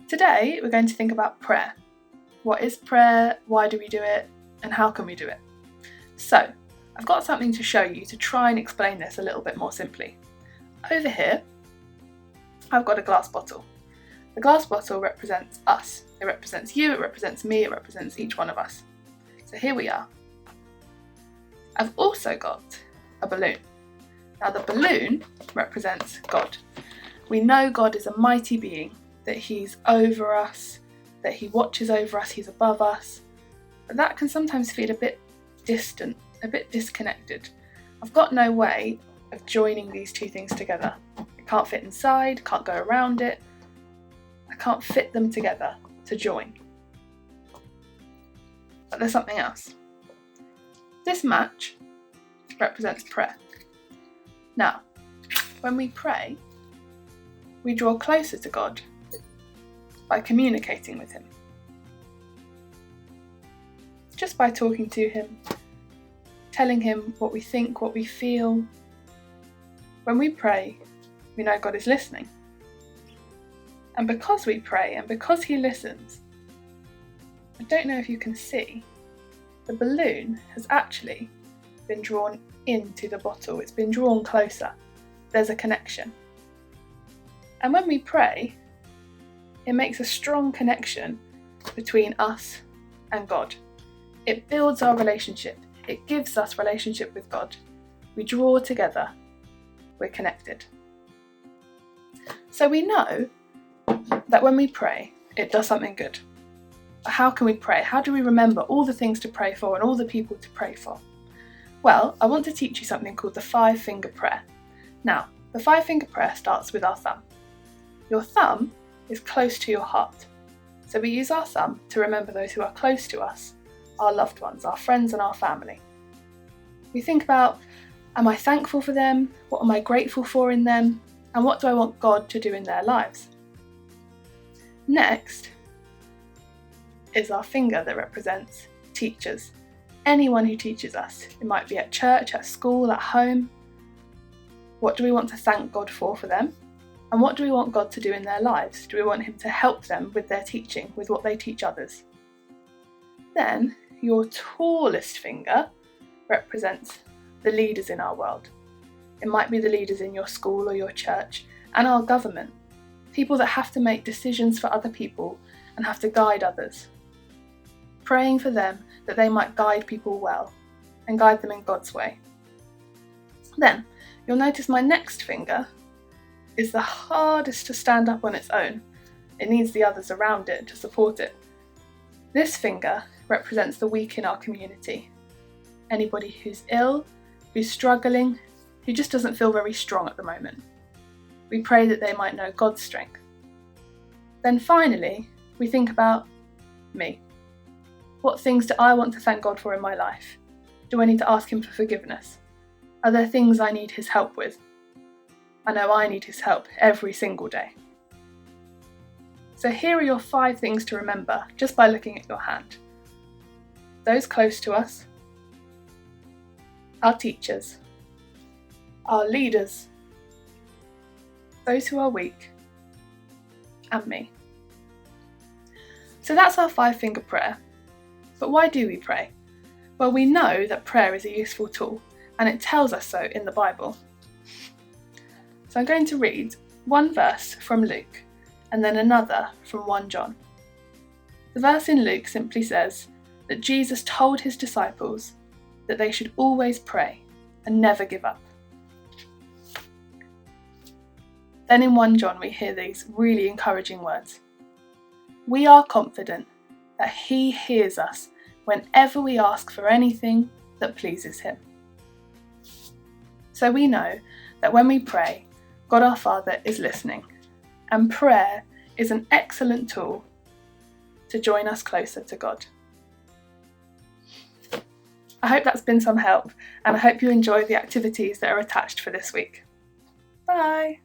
Today we're going to think about prayer. What is prayer? Why do we do it? And how can we do it? So, I've got something to show you to try and explain this a little bit more simply. Over here, I've got a glass bottle. The glass bottle represents us. It represents you, it represents me, it represents each one of us. So here we are. I've also got a balloon. Now the balloon represents God. We know God is a mighty being, that He's over us, that He watches over us, He's above us. But that can sometimes feel a bit distant, a bit disconnected. I've got no way of joining these two things together. It can't fit inside, can't go around it. I can't fit them together to join. But there's something else. This match represents prayer. Now, when we pray, we draw closer to God by communicating with Him. Just by talking to Him, telling Him what we think, what we feel. When we pray, we know God is listening. And because we pray and because He listens, I don't know if you can see, the balloon has actually been drawn into the bottle. It's been drawn closer. There's a connection. And when we pray, it makes a strong connection between us and God. It builds our relationship. It gives us relationship with God. We draw together. We're connected. So we know that when we pray, it does something good. But how can we pray? How do we remember all the things to pray for and all the people to pray for? Well, I want to teach you something called the 5-finger prayer. Now, the 5-finger prayer starts with our thumb. Your thumb is close to your heart. So we use our thumb to remember those who are close to us, our loved ones, our friends and our family. We think about, am I thankful for them? What am I grateful for in them? And what do I want God to do in their lives? Next is our finger that represents teachers. Anyone who teaches us. It might be at church, at school, at home. What do we want to thank God for them? And what do we want God to do in their lives? Do we want Him to help them with their teaching, with what they teach others? Then, your tallest finger represents the leaders in our world. It might be the leaders in your school or your church, and our government. People that have to make decisions for other people and have to guide others. Praying for them that they might guide people well and guide them in God's way. Then, you'll notice my next finger is the hardest to stand up on its own. It needs the others around it to support it. This finger represents the weak in our community. Anybody who's ill, who's struggling, who just doesn't feel very strong at the moment. We pray that they might know God's strength. Then finally, we think about me. What things do I want to thank God for in my life? Do I need to ask Him for forgiveness? Are there things I need His help with? I know I need His help every single day. So here are your 5 things to remember just by looking at your hand. Those close to us, our teachers, our leaders, those who are weak, and me. So that's our 5-finger prayer. But why do we pray? Well, we know that prayer is a useful tool, and it tells us so in the Bible. So I'm going to read one verse from Luke, and then another from 1 John. The verse in Luke simply says that Jesus told His disciples that they should always pray and never give up. Then in 1 John we hear these really encouraging words. We are confident that He hears us whenever we ask for anything that pleases Him. So we know that when we pray, God our Father is listening, and prayer is an excellent tool to join us closer to God. I hope that's been some help, and I hope you enjoy the activities that are attached for this week. Bye!